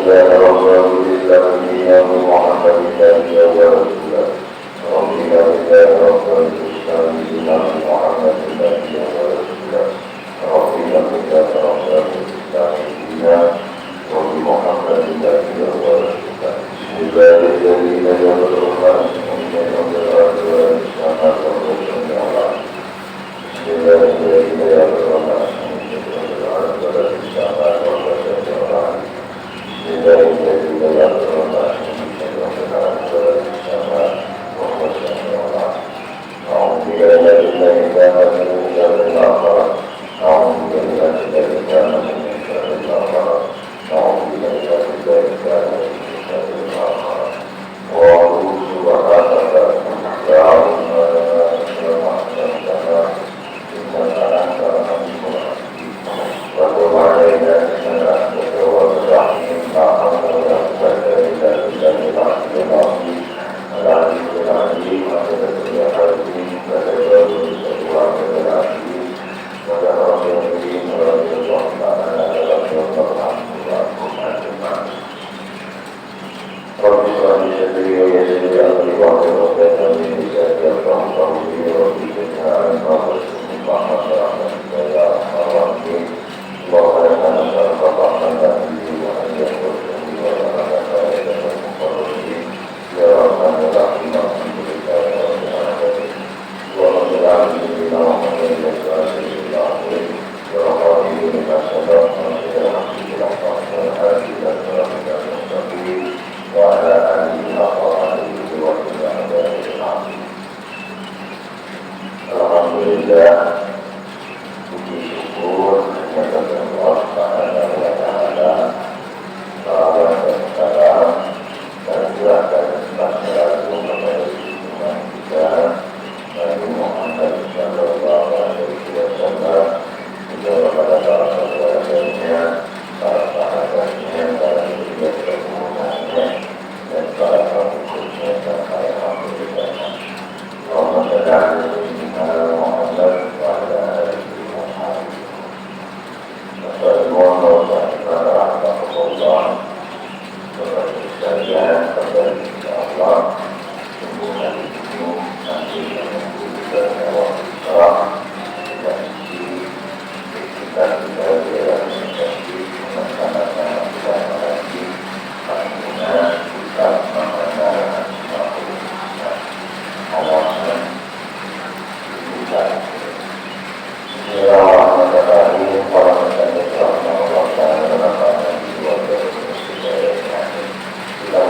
كان رسول الإسلام دينا محمد نبيا ورسولا رضينا بالله رسول الإسلام دينا محمد نبيا ورسولا رضينا بالله رسول الإسلام دينا وبمحمد نبيا ورسولا عباد الذين يبلغون من يوم الأرض والسماء والرسل الله عباد الذين يبلغون من يوم الأرض والسماء والرسل الله عباد الذين يبلغون من يوم الأرض والسماء والرسل الله أعوذ بالله الذي كان من شر الآخرة أعوذ بالله الذي كان من شر الآخرة أعوذ بالله الذي كان من شر الآخرة وأعوذ سبحانك لا علم لنا إلا ما علمتنا إنك أنت العليم الحكيم وتب علينا إنك أنت التواب الرحيم لا حول ولا قوة إلا بالله العلي العظيم العلي العليم وحده الحكيم فتجاوز السوء العليم وتفرج به رضي الله تعالى رضي الله عنه وعنكم أجمعين رب اشرح لي صدري ويسر لي أمري واحلل عقدة من لساني يفقهوا قولي رب زدنا علما وارزقني فهما برحمتك يا أرحم الراحمين اللهم إنا نسألك فهم النبي وأن يحفظني ويرحمك فائدة المقربين يا رحمن الرحيم الحمد لله رب العالمين اللهم صل على سيدنا محمد وعلى سيدنا محمد ورحمه بما سبق ونصر الحق بالحق والهادي إلى صراطك المستقيم وعلى آله حق قدره ومقداره العظيم. Alhamdulillah, puji syukur kepada Allah Subhanahu wa taala. Salam dan salam dan silakan selalu kepada junjungan kita Nabi Muhammad sallallahu alaihi wasallam, juga kepada para sahabatnya, para sahabatnya, para keluarganya, dan para pengikutnya sampai akhir zaman. Allahumma shalli ala sayyidina Muhammad wa ala alihi wa sahbihi. Wassalamualaikum warahmatullahi wabarakatuh. Kepada Allah, hubungan itu nanti menunjukkan bahwa Islam dan kita tidak menjadi melaksanakan ibadah haji karena kita mengenal awasan kita. Bismillahirrahmanirrahim. Para pendengar rahmat Allah taala di luar dari kita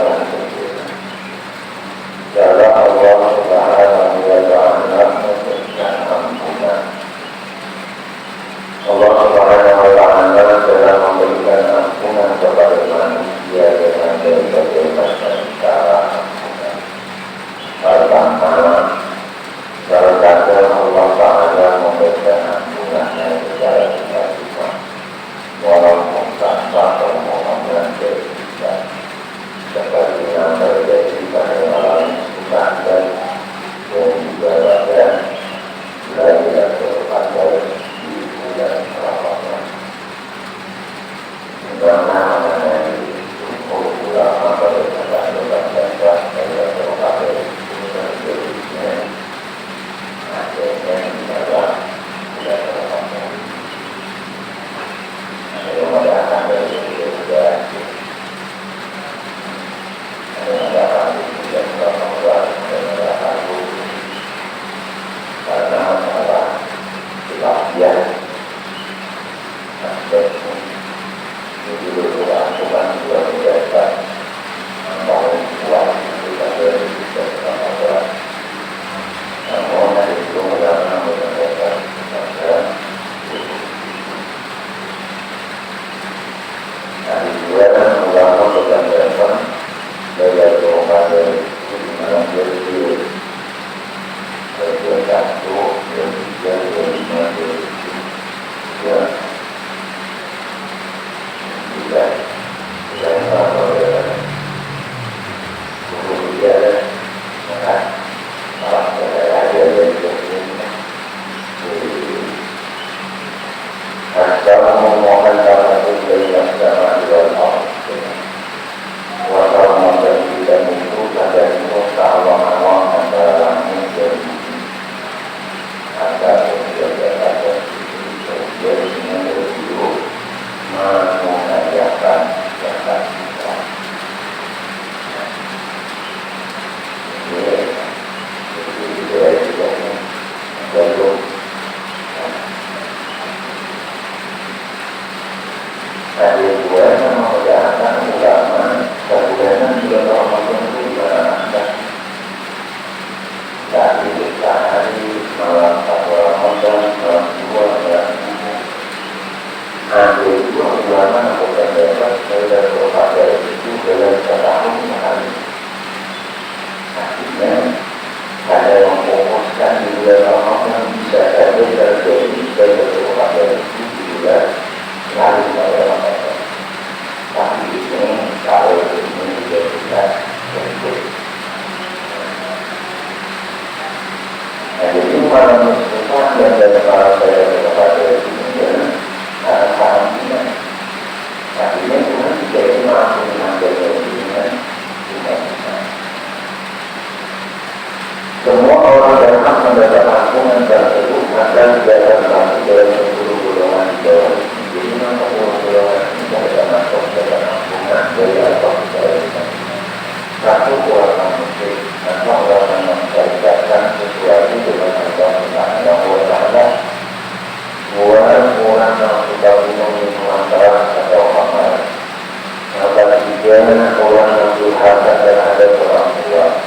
Jangan orang yang durhaka terhadap orang tua,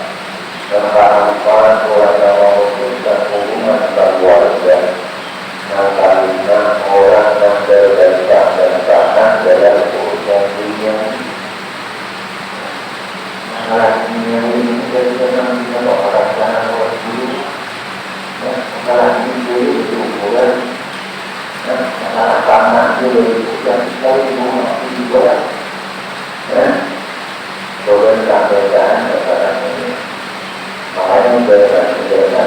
mengharapkan orang yang memutuskan hubungan keluarga, nakalina orang yang berdesak dan tahan dalam urusan dunia. Masalah dunia ini terkenal dengan orang tanah orang dulu. Masalah dunia itu ukuran, masalah tanah itu ukuran sekali rumah juga. Boleh sampaikan kepada ini. Makanya menjadi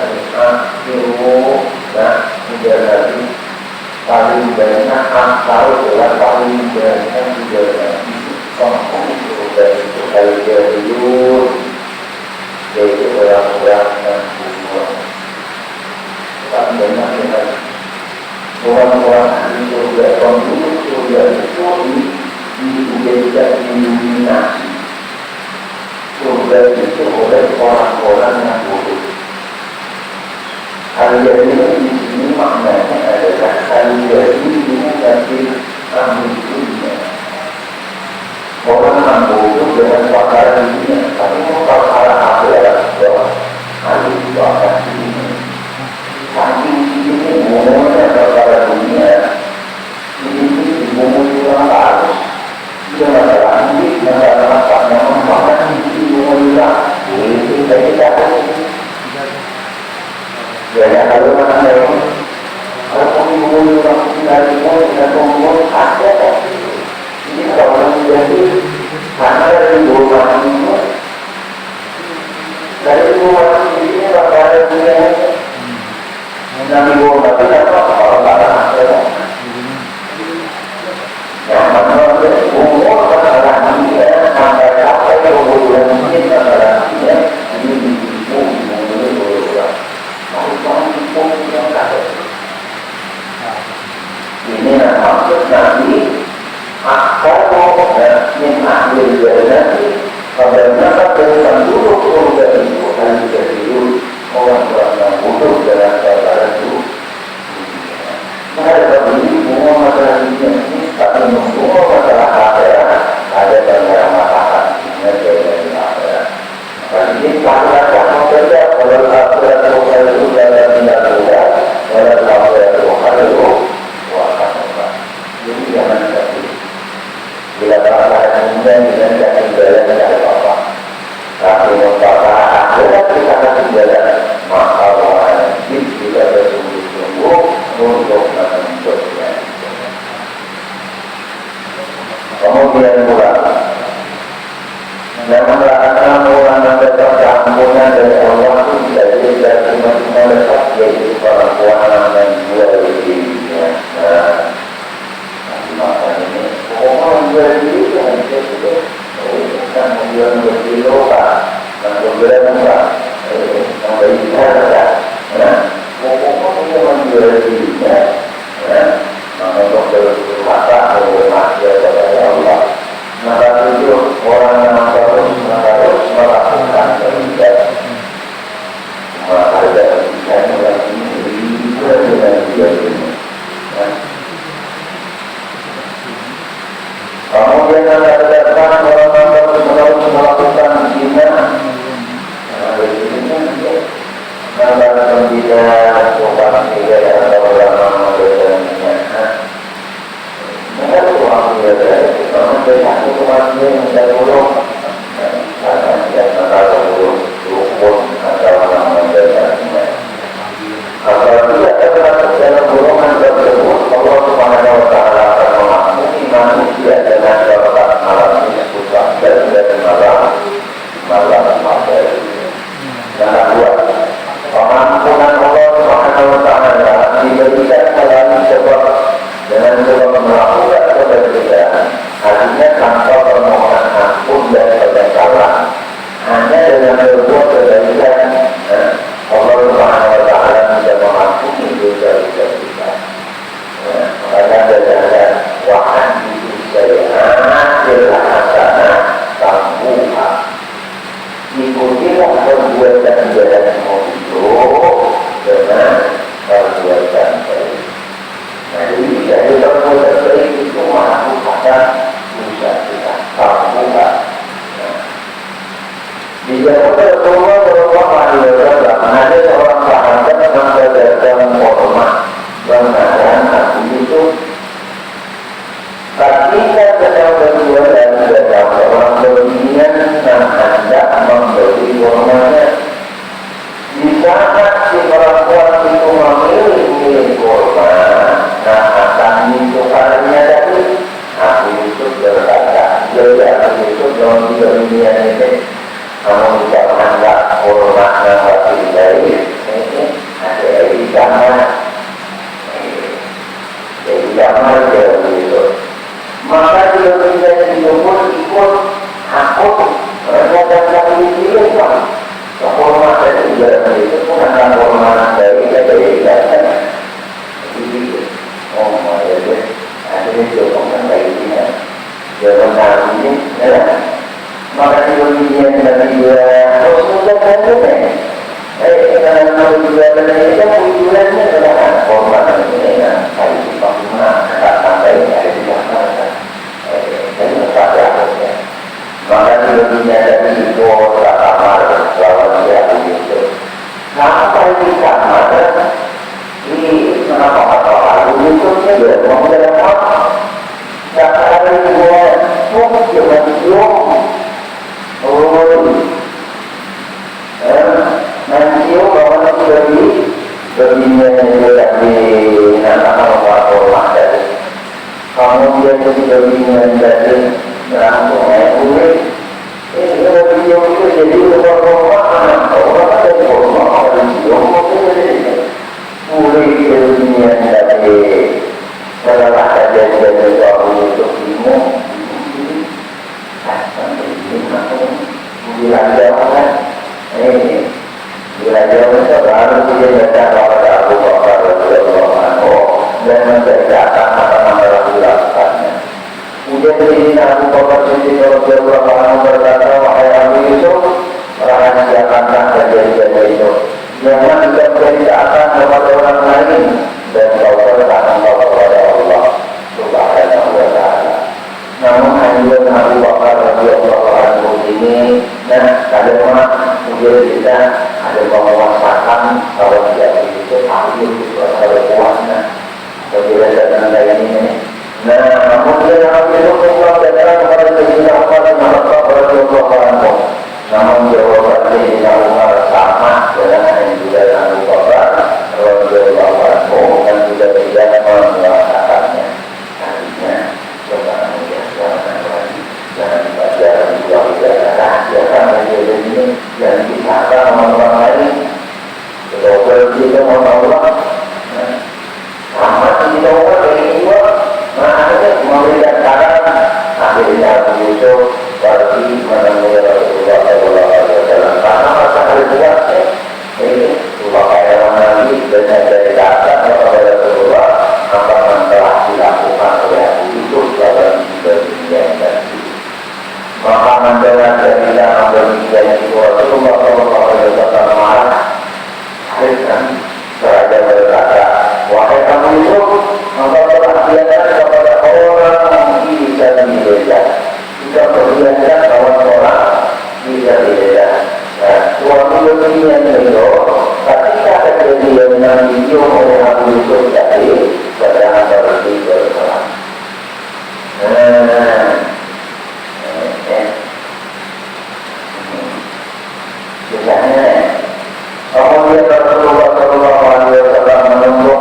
ilmu dan menjadi paling banyak akal adalah paling banyak menjadi konflik dari sekali jauh yaitu orang-orang yang bunuh. Paling banyak dengan orang-orang itu berkonflik sudah itu dijadikan iluminasi. Surga itu oleh orang-orang yang buruk. Kalian ini di sini maknanya adalah kalian ini menjadi dunia. Orang yang buruk dengan pakaian dunia, tapi pakaian akhirat bahwa kali itu akan dunia. Kali ini umumnya pakaian dunia, ini umumnya orang harus. Dia masalah ini, masalah apa? Masalah ini umumnya, ini kita jadi kalau mana yang kalau umumnya orang dari umum ada, ini kalau menjadi karena dari rumah ini, dari rumah ini bakal punya, nanti rumah itu apa? Kalau ada. Yang mana umur masalah dia sampai apa yang umur mungkin masalah dia ini umur yang ada. Ini maksud nanti kalau yang ambil dari nanti apabila dengan dulu dari itu harus jadi dulu orang yang bodoh dalam cara itu. Ada begini semua masalah ini, tapi semua masalah akhirat ada banyak masalah dari akhirat. Jadi kalau kamu kerja kalau akhirat itu dalam tidak mudah, kalau akhirat itu wah jadi jangan sakit. Bila akhirat kemudian dengan jalan tidak apa-apa. Tapi masalah akhirat kita akan jalan maka wajib kita bersungguh-sungguh untuk menentukannya. Kemudian pula, dan melakukan orang yang berkeampunan dari Allah itu tidak bisa cuma lepas yaitu para puan dan dua dirinya. Maka ini orang berdiri yang itu kan menjual berkilo kan, menjual murah, membeli harga. Pokoknya menjual dirinya, maka untuk berkata bermaksud kepada Allah. Maka itu orang yang harus melakukan kebijakan. Maka ada kebijakan yang ini dengan dia ini. Kemudian ada orang yang harus melakukan zina. Tidak Rasulullah Shallallahu Alaihi Wasallam ada seorang sahabat yang mendapatkan hormat bernama Abu Yusuf. Ketika sedang berjual dan sedang seorang berniat dan hendak membeli hormatnya, di saat si perempuan itu memilih hormat, nah akan ditukarnya tadi Abu Yusuf berkata, jadi Abu Yusuf dalam berniat ini kamu tidak menganggap hormat dan wajib dari ini ada di zaman jadi zaman itu maka dia menjadi ikut akut mengadapkan diri itu kehormatan itu bukan hormat dari kebebasan jadi akhirnya diomongkan kayak gini jangan ini maka dia dari Rasulullah kan karena dia dari itu tujuannya adalah hormat ini hari Jumat sampai hari Jumat dan masyarakat maka dia dari itu kamar lawan dia itu sampai di kamar di mana itu dia mau dalam sampai dia nanti bahwa nanti berbicara di nama orang dari kemudian berbicara dari langsung ini berbicara itu jadi orang ada orang mulai berbicara dari setelah ada sesuatu untuk ilmu belajar kan belajar itu baru dia datang kepada Abu Bakar radhiyallahu anhu dan menceritakan apa yang dilakukannya. Kemudian di Abu Bakar radhiyallahu anhu berkata, wahai Abu Yusuf, rahasiakanlah kejadian itu. Jangan diceritakan kepada orang lain dan kau berkata kepada Allah Subhanahu wa taala. Namun hanya Abu Bakar radhiyallahu anhu ini ada orang kemudian kita ada penguasaan kalau dia itu ahli kalau kuatnya berbeda dengan ini. Nah, kemudian Abu Bakar berkata kepada Sayyidina Umar radhiyallahu anhu. Namun jawaban Sayyidina Umar sama dengan yang juga Abu Bakar radhiyallahu anhu dan juga tidak menguasakannya. Artinya jangan dibaca dua rahasiakan kejadian ini dan disampaikan sama orang lain. Kalau kita mau Allah, sama kita mau dari dua, makanya memberikan saran. Akhirnya Abu Yusuf pergi menemui Rasulullah Sallallahu Alaihi Wasallam. Karena masalah kuatnya, ini pakai orang Nabi dan dari kata kepada Rasulullah apa yang telah dilakukan oleh Abu Yusuf dalam dunia ini. Maka mendengar cerita berbicara di Rasulullah Sallallahu Alaihi Wasallam marah. Akhirnya Raja berkata, wahai Abu Yusuf, engkau telah biarkan kepada orang bisa dibeda. Jika berbiasa kawan orang bisa dibeda. Suami dunia itu, ketika kejadian yang dihitung oleh Abu Yusuf tadi sedang berarti bersalah. Misalnya, kemudian Rasulullah Sallallahu Alaihi Wasallam menunggu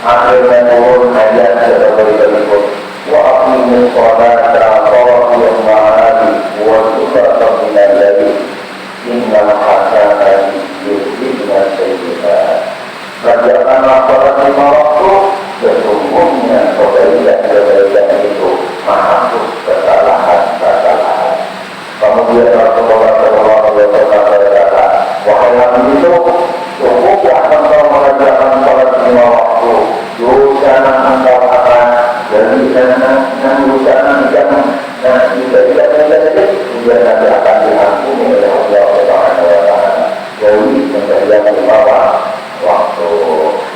akhirnya turun ayat sebagai berikut: wa aqimus sholata qara'iyat ma'adi wa tuqata minal ladzi innal hasanati yudhibna sayyi'at. Kerjakanlah sholat lima waktu, sesungguhnya kebaikan itu menghapus kesalahan-kesalahan. Kemudian Rasulullah Sallallahu Alaihi Wasallam berkata, wahai Nabi itu, cukuplah engkau mengerjakan sholat lima waktu. Dosa engkau akan dari sana, dosa jangan, jika tidak terjadi, kemudian nanti akan diampuni oleh Allah Subhanahu Wa Taala. Jadi mengerjakan lima waktu.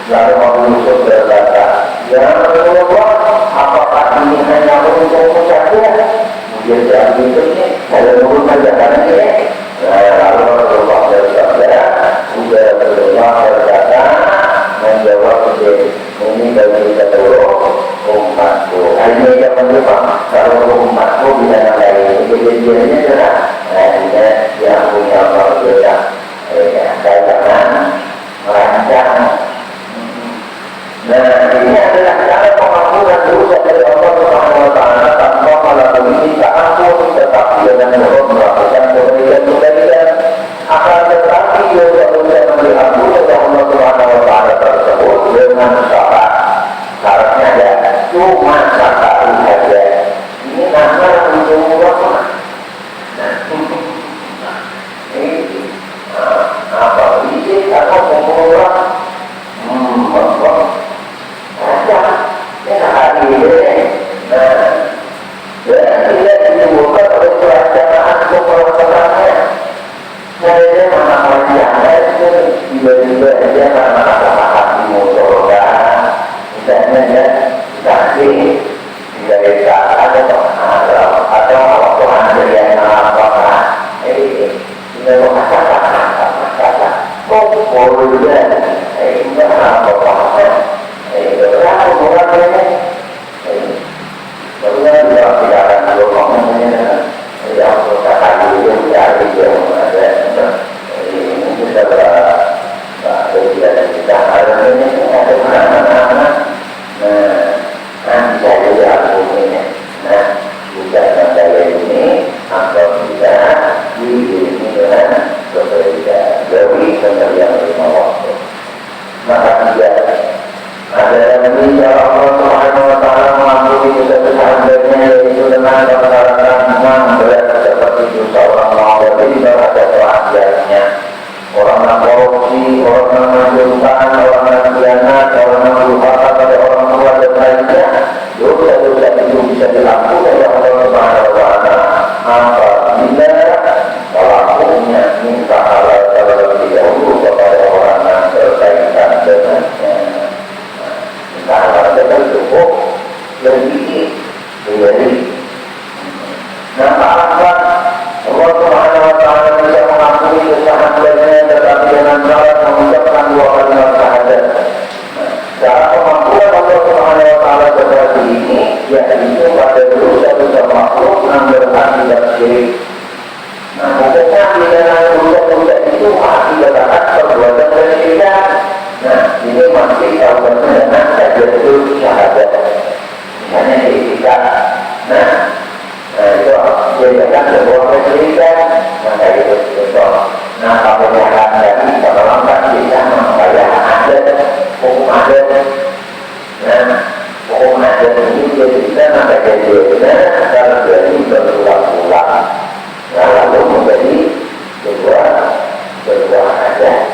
Lalu Abu Yusuf berkata, ya Rasulullah, apakah ini hanya untuk saja? Kemudian Abu Yusuf ini, saya turun kerjakan ini, Lalu Rasulullah bersabda, sudah berdoa berkata menjawab ini bagi seluruh umatku. Ini yang menjawab kalau umatku bisa nilai kejadiannya adalah dia yang punya berbeda. Saya jangan merancang. Nah, ini adalah cara pengampunan dosa dari Allah Subhanahu Wa Taala tanpa melakukan minta ampun, tetapi dengan melakukan kebaikan-kebaikan. Akan tetapi dosa-dosa yang diampuni oleh Allah Subhanahu Wa Taala tersebut dengan syaratnya ada cuma satu saja. Ini nama ujung ulama. Ini apa? Ini atau pemurah? Hari ini, dan tidak ditimbulkan oleh pelaksanaan pemelaksanaannya. Saya mana panjangnya itu tiba-tiba aja karena hati musolkan, misalnya ya kasih dari saat atau waktu anda yang apakah tidak mengatakan kok boleh enggak apa-apa. Berapa orangnya? Bagaimana dia tidak akan ngomongnya? Yang katakan dia mencari yang ada. Ini sudah berada kita hari ini ada mana-mana. Nanti saya juga punya. Nah, juga saya ini atau bisa ini dengan berbeda dari yang lima waktu. Maka tidak ada yang bisa Allah Subhanahu Wa Taala mengampuni dosa-dosanya yaitu dengan mengatakan berat seperti dosa orang mawar tidak ada pelajarannya. Orang yang korupsi, orang yang menjauhkan, orang yang khianat, orang yang durhaka pada orang tua dan lainnya, dosa-dosa itu bisa dilakukan oleh Allah Subhanahu Wa Taala. Apabila pelakunya minta halal terlebih dahulu kepada orang yang berkaitan dengannya. Kalau kita cukup lebih menjadi nampak Allah Subhanahu Wa Taala bisa mengampuni kesalahannya, tetapi dengan syarat mengucapkan dua kalimat syahadat. Cara pengampunan Allah Subhanahu Wa Taala seperti ini, yaitu pada dosa-dosa makhluk yang berakibat syirik. Nah, hukumnya dengan dosa-dosa itu mengakibatkan perbuatan kesyirikan. Nah, ini masih taubatnya dengan tajaddud syahadat. Misalnya ketika, itu jadikan sebuah kesyirikan, maka itu contoh. Nah, kalau yang tadi kalau kan bisa membayar adat, hukum adat. Nah, hukum adat ini jadikan maka jadinya kalau jadi berulang-ulang. Nah, lalu menjadi sebuah adat.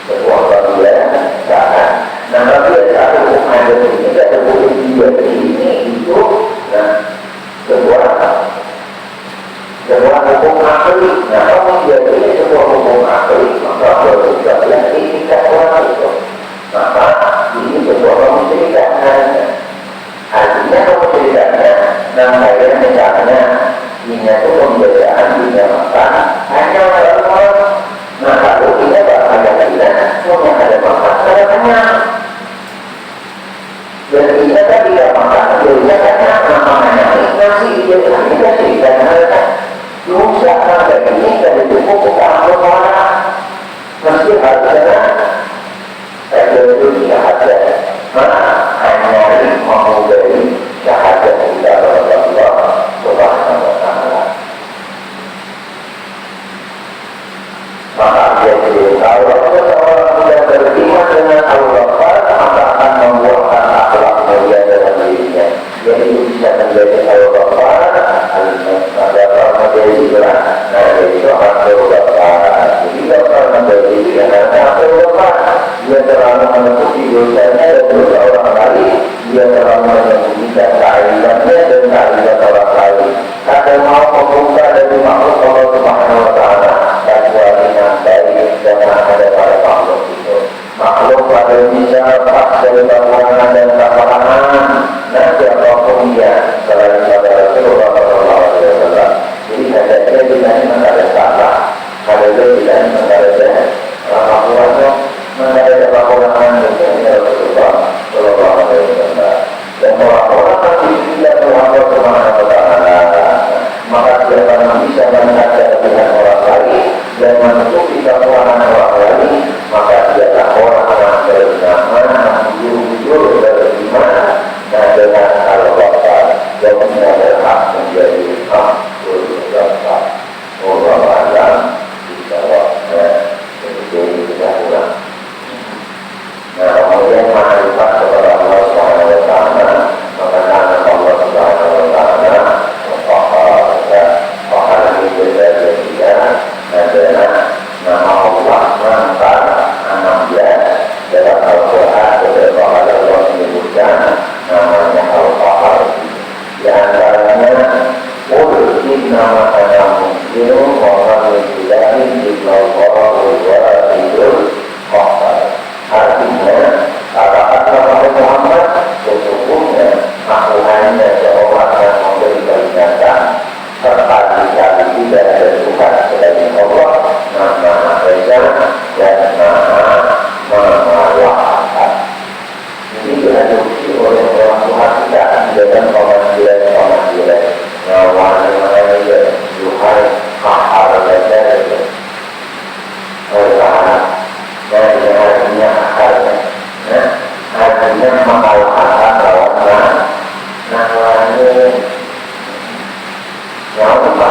Sebuah bagian bahkan nah bagian satu hukum adat ini ada boleh dia ini itu sebuah hukum akli. Nah kalau dia ini sebuah hukum akli maka berubah yang ini tidak orang itu maka ini sebuah kemusyrikan. Artinya kemusyrikannya namanya misalnya ini itu pembedaan dinamakan hanya orang. Nah lalu kita ada semua ada masalah dan kita tidak makan dia karena namanya nasi dia tidak cerita mereka dosa sampai ini dari cukup kita ambil orang mesti harus ada itu syahadat. Mana hanya mau dari syahadat kita kepada Allah Subhanahu Wa Taala. Maka dia kalau seseorang sudah beriman dengan Allah, maka akan membuahkan akhlak mulia dalam dirinya. Jadi bisa menjadi Allah, ada menjadi jalan. Nah, jadi akan berubah. Jadi kalau menjadi jalan berubah, dia terlalu menutupi dosanya dan dosa orang lain. Dia terlalu menyembunyikan keaibannya dan keaiban orang lain. Ada mau membuka dari makhluk Allah Subhanahu Wa Taala. Jangan ada pada makhluk itu. Makhluk pada bisa lepas dari bangunan dan kepahaman. Nanti apapun dia selain pada Rasulullah SAW. Jadi hadanya kita ini ada salah.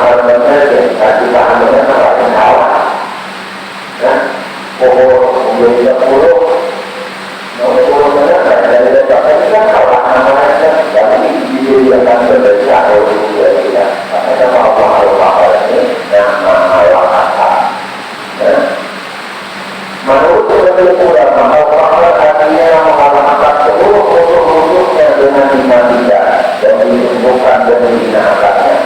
benar kasih paham benar apa salah. Nah, menjadi 10 nomor benar dari data ini kan salah namanya kan, tapi diberikan berbeda atau juga tidak. Karena mau ini nama kata. Menurut peneliti ulama, artinya mengalahkan seluruh musuh-musuhnya dengan dinamika dan ditumbuhkan dan dibinakannya.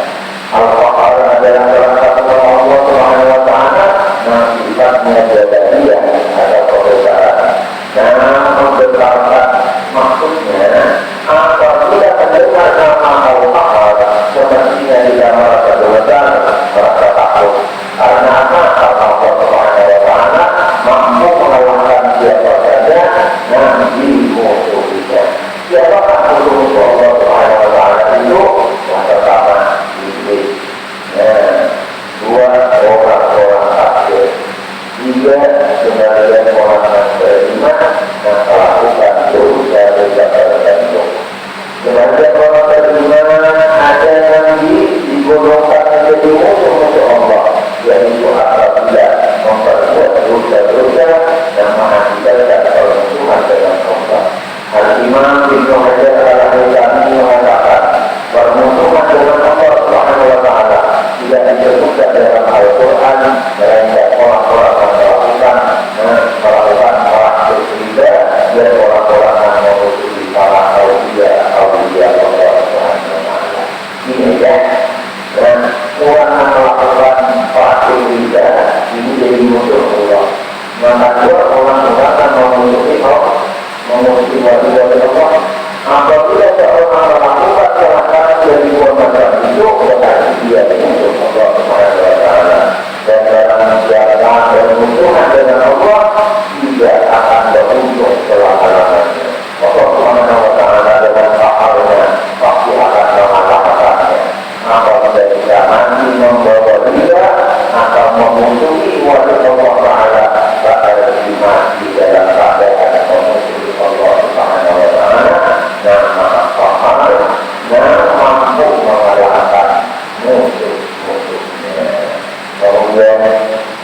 Al-Fahar adalah salah satu nama Allah Subhanahu wa Ta'ala, nah sifatnya jadaliyah atau perbedaan. Nah, membesarkan maksudnya apabila mendengar nama Al-Fahar, sepertinya tidak merasa dosa, merasa takut. Karena apa? Allah Subhanahu wa Ta'ala mampu mengalahkan siapa saja di musuhnya. Siapakah musuh Allah Subhanahu wa Ta'ala itu? Yang pertama, iblis. Dua, orang-orang kafir. Tiga, sebagian orang yang beriman yang melakukan dosa-dosa tertentu. Sebagian orang beriman ada yang digolongkan menjadi musuh-musuh Allah, yaitu apabila memperbuat dosa-dosa yang mengakibatkan permusuhan dengan Allah. Al-Imam Ibnu Hajar al-Asqalani mengatakan permusuhan dengan Allah Subhanahu wa Ta'ala tidak disebutkan dalam Al-Quran, melainkan orang-orang yang melakukan praktik riba dan orang-orang yang memusuhi para aulia Allah Subhanahu wa Ta'ala. Ini ya, dan orang yang melakukan praktik riba ini jadi musuh Allah. Maka dua orang-orang yang memusuhi Allah, memusuhi wali-wali Allah. Apabila seorang melakukan pelanggaran dari dua macam itu, berarti dia musuh Allah Subhanahu wa Ta'ala. Dan dalam siapa bermusuhan dengan Allah tidak akan beruntung selama-lamanya. Allah Subhanahu wa Ta'ala dengan pahalnya pasti akan mengalahkannya. Apabila kita mati membawa riba atau memusuhi wali Allah Ta'ala, bakal mati dalam keadaan memusuhi Allah Subhanahu wa Ta'ala dan pahal dan mampu mengalahkan musuh-musuhnya. Kemudian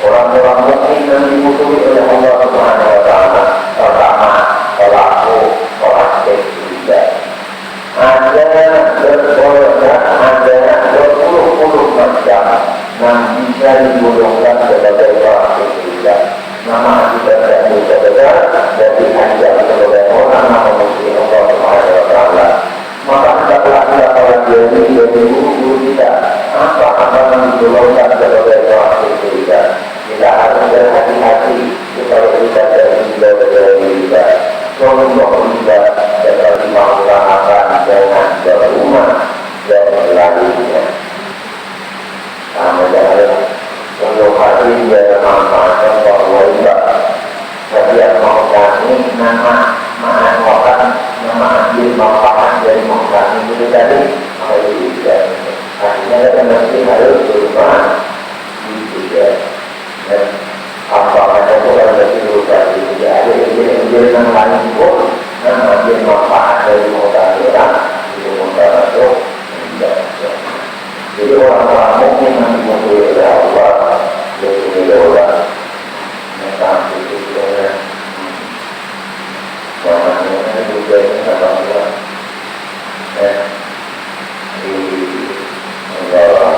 orang-orang mukmin yang dimusuhi oleh Allah Subhanahu wa Ta'ala, pertama pelaku praktik riba. Ada berpuluh-puluh macam yang bisa digolongkan sebagai praktik riba. Nama akibatnya dosa besar dan dihajar sebagai orang yang memusuhi Allah Subhanahu wa Ta'ala. Maka hendaklah kita para diri dan guru kita apa yang digolongkan sebagai praktik riba. Kita harus berhati-hati supaya kita dari riba. Contoh riba seperti menggunakan dengan berumah dan lainnya. Sama dengan untuk hati dia manfaatkan bahwa riba setiap menggunakan nama menggunakan nama ambil manfaat dari menggunakan itu tadi harus riba. Artinya dalam mesti harus berumah juga. Dan apa-apa itu kalau berubah tidak ada yang lain pun yang ambil manfaat dari menggunakan orang itu menggunakan itu tidak. Jadi orang-orang mungkin yang dimusuhi oleh Allah yaitu orang yang tahu itu namanya juga kata Allah di Allah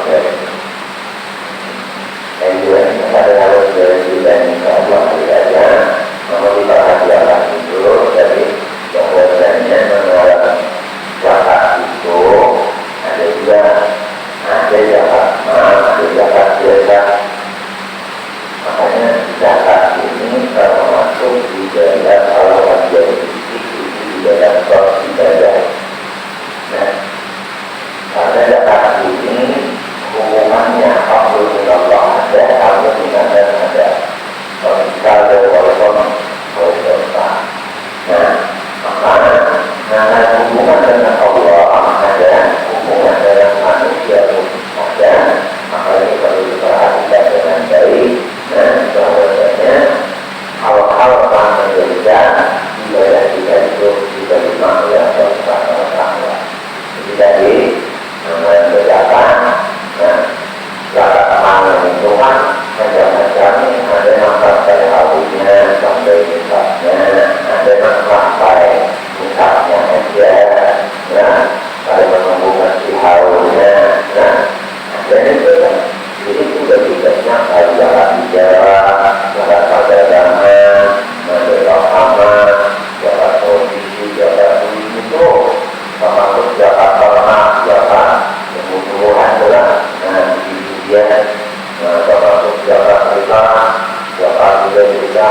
ada yang sampai misalnya aja, ada menunggu si haulnya, ada itu kan. Jadi sudah tidaknya kalau jalan bicara, jalan perdagangan, jalan aman, jalan posisi, jalan itu, termasuk jalan ternak, jalan tumbuh-tumbuhan jalan, dia termasuk jalan kita, jalan juga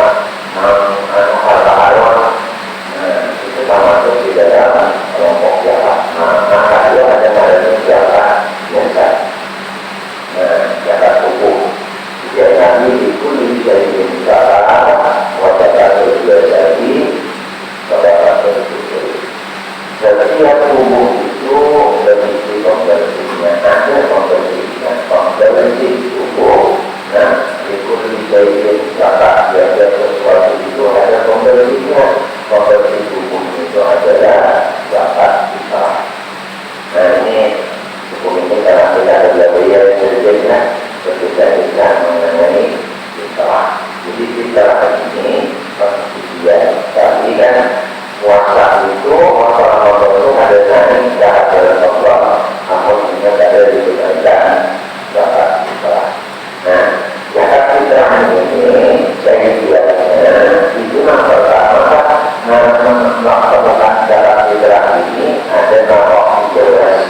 harta-harta, itu termasuk di dalam kelompok jalan. Maka dia ada jalan biasa. Jalan hukum dia nanti ikut jadi misalkan wajah sudah jadi pada tertutup. Setiap tubuh itu memiliki kompetensinya, ada kompetensi tubuh. Ikut jadi misalkan dia sesuatu itu ada kompetensinya. Kompetensi tubuh itu adalah zakat kita. Ini hukum ini karena tidak ada biaya sedikitnya ketika kita mengenai fitrah. Jadi fitrah ini dia tadi kan puasa itu masalah itu ada dari jahat dalam Allah, namun tidak ada diberikan zakat fitrah. Zakat fitrah ini saya lihatnya itu pertama melakukan zakat fitrah ini ada nama jelas.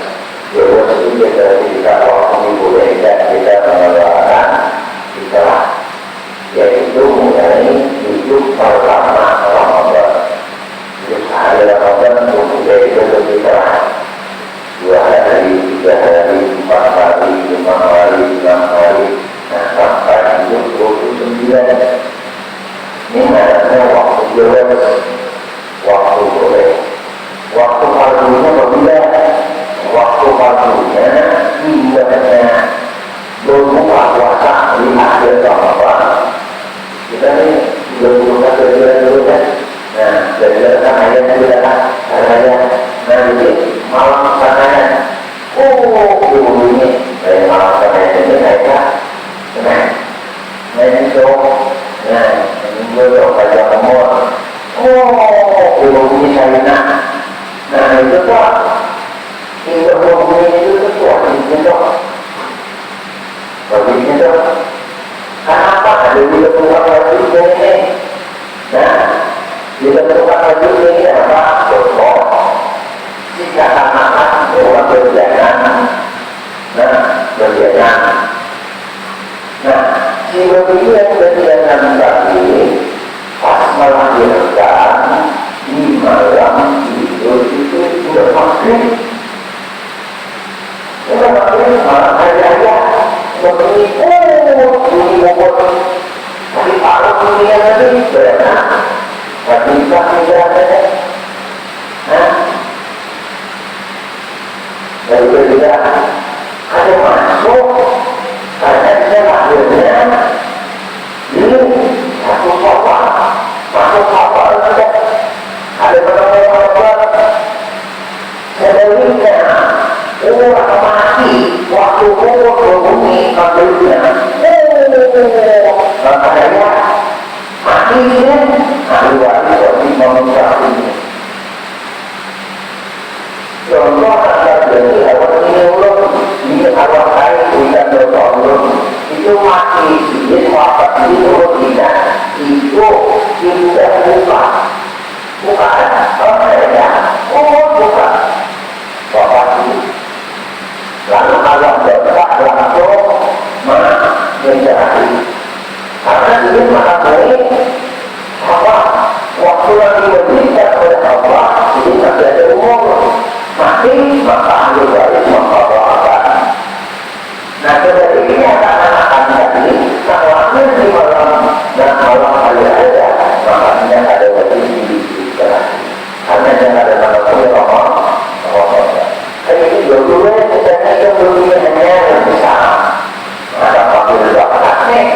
Jelas itu kita waktu bolehkan kita mengeluarkan fitrah, yaitu mulai hidup pertama Ramadan. Hidup hari Ramadan itu fitrah 2 hari, 3 hari, 4 hari, 5 hari, 6 hari, sampai hidup 29. Ini namanya waktu jelas, waktu boleh. Waktu fardunya berbeda. Waktu fardunya ibadahnya berbuka puasa di akhir Ramadan. Kita ini belum kerja dulu kan. Jadi kan ayat sudah ayat nanti malam sananya. Ibu ini dari malam sananya ini mereka ini so, ini belum baca umur. Ibu ini saya itu kok. Ibu itu sesuatu itu bagi itu kenapa ada di tempat wajib ini? Di tempat wajib ini apa? Bosok. Jika anak-anak orang berjalan, berjalan. Si bayi yang berjalan tadi pas melahirkan di malam itu sudah maghrib. Kita maghrib malam hari raya seperti ini umur tapi kalau dunia nanti benar tapi tidak ada dari berbeda ada masuk karena dia lahirnya ini satu sopa masuk sopa ada beberapa sebaliknya orang mati waktu umur berbunyi kabarnya makanya mati dia ahli waris seperti manusia ini contoh ada dari awal ini awal hari bulan bertahun itu mati dia wafat itu tidak itu tidak bukan orangnya bukan bapak itu lalu kalau bergerak langsung menjadi karena ini maha baik apa waktu yang diberikan oleh Allah ini tidak ada umur mati maka ahli waris mengatakan dari ini akan tadi kalau di malam dan malam hari ada maka tidak ada wajib diberikan karena tidak ada nama punya Allah. Jadi dua-duanya misalnya itu hanya yang besar ada wakil wakilnya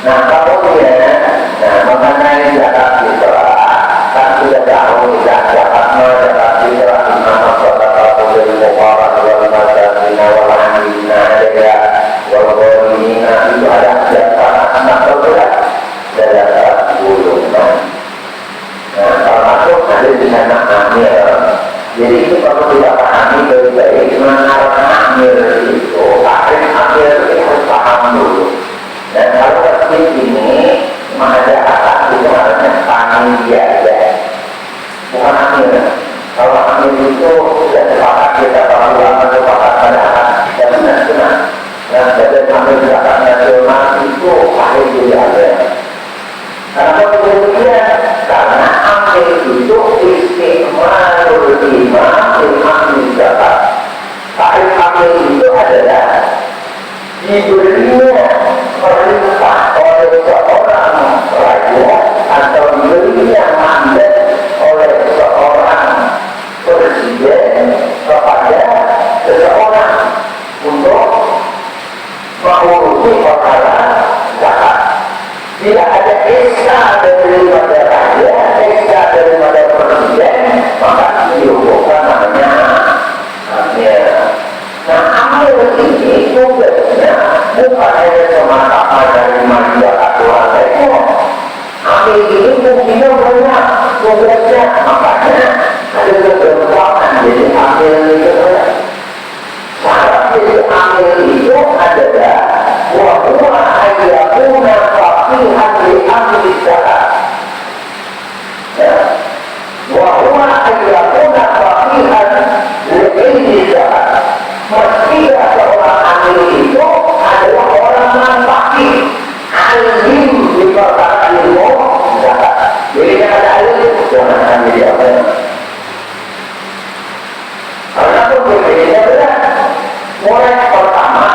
Nah kemudian, mengenai zakat fitrah, kan sudah tahu zakat fitrah di mana sedekah lil fuqara wal masakin wal amilina alaiha wal gharimina, itu ada zakat anak berat dan zakat gulungan. Nah termasuk ada di sana amil. Jadi itu perlu kita pahami baik-baik. Mengenai amil itu, amil itu harus paham dulu. Dan kalau tertib ini masyarakat itu harusnya panitia aja, bukan amil. Kalau amil itu sudah sepakat kita terlalu lama sepakat padahal dan benar-benar. Dan badan amil zakat nasional itu paling tidak ada. Karena kemudian karena amil itu istimewa imam zakat. Paling amil itu adalah diberinya perintah oleh seorang raja atau diberinya mandat oleh seorang presiden kepada seseorang untuk mengurusi perkara zakat. Tidak ada SK daripada raja, SK daripada presiden, maka dihukumkan namanya amil. Nah, amil ini tugasnya bukan hanya semata-mata dari masyarakat keluarga. Amil ini fungsinya banyak, tugasnya makanya ada keberkahan. Jadi amil itu syarat jadi amil itu adalah wahwa ayyakuna faqihan li amri zakat. Wahwa ayyakuna faqihan li amri zakat. Mestinya seorang amil itu adalah orang yang fakih, alim di perkara ilmu zakat. Jadi yang ada alim jangan ambil apa. Karena itu berbeda berat. Mulai pertama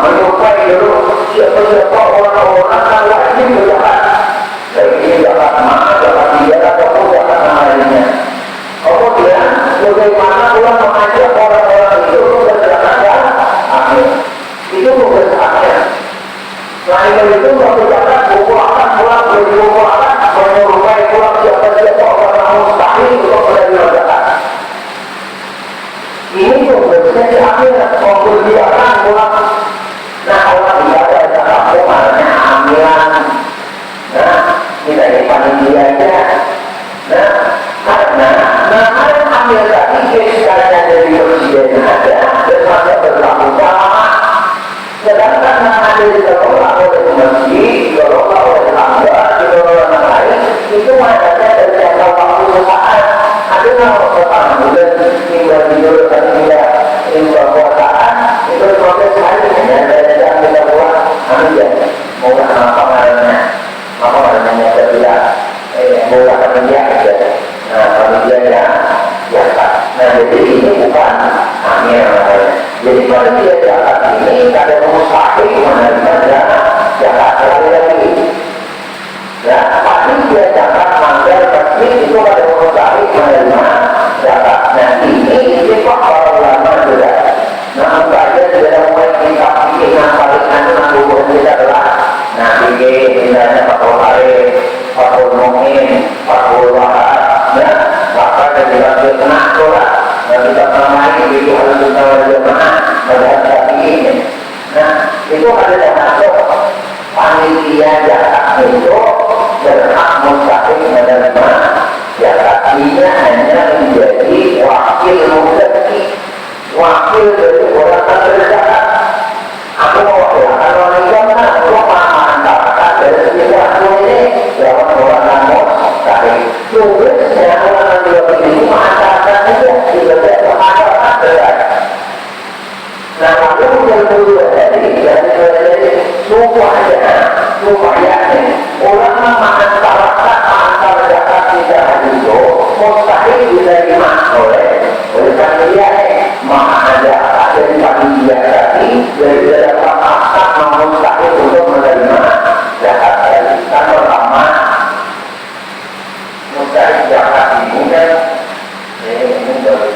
menyukai dulu siapa-siapa orang-orang yang wajib berzakat. Dari zakat mana, zakat dia ataupun zakat lainnya. Kemudian bagaimana pula mengajak orang-orang itu berzakat amil. Itu bukan zakat. Selain itu berzakat buku akan pulang berbuku akan menyerupai pulang siapa-siapa orang mustahil untuk menerima zakat. Ini tugasnya diambil memperlihatkan pulang. Nah orang biasa zakat bukannya amilan. Nah kita ini panitia aja. Nah karena amil tadi sekalian dari presiden ada dan masa berlaku sama. Sedangkan yang ada dikelola oleh masjid, dikelola oleh lembaga, dikelola yang lain, itu adanya dari jangka waktu sesaat. Ada yang sekarang bulan hingga tidur dan hingga puasaan itu proses hari dan dari yang kita buat ambil mau apa namanya tidak mau kerja aja. Nah kerja ya. Nah jadi ini bukan amil. Jadi kalau dia zakat ini ada mustahil menerima zakat lagi. Ya pasti dia zakat mandar pasti itu ada mustahil menerima zakat. Nah ini sifat para ulama juga. Nah saja tidak mulai kita bikin ngapalikan hukum kita adalah nah bikin misalnya Fakul Harif, Fakul Mu'min, Fakul Wahab. Ya maka ketika dia kena sholat dan kita namai itu harus kita jemaah melihat ini. Nah itu ada yang masuk panitia zakat itu berhak mustahil menerima zakat. Dia hanya menjadi wakil muzaki, wakil dari orang yang berzakat. Aku mau ya kalau nikah aku mengantarakan dari segi waktu ini lewat orang yang mustahil. Tugasnya orang yang begitu mengantarakan saja tidak mengantarakan berat. Nah lalu yang kedua tadi supaya orang mengantarakan antara zakat tidak itu mustahil diterima oleh karena dia maha ada dari panitia tadi dari dalam akad mustahil untuk menerima zakat tadi. Kan pertama mustahil zakat ini kan ini baru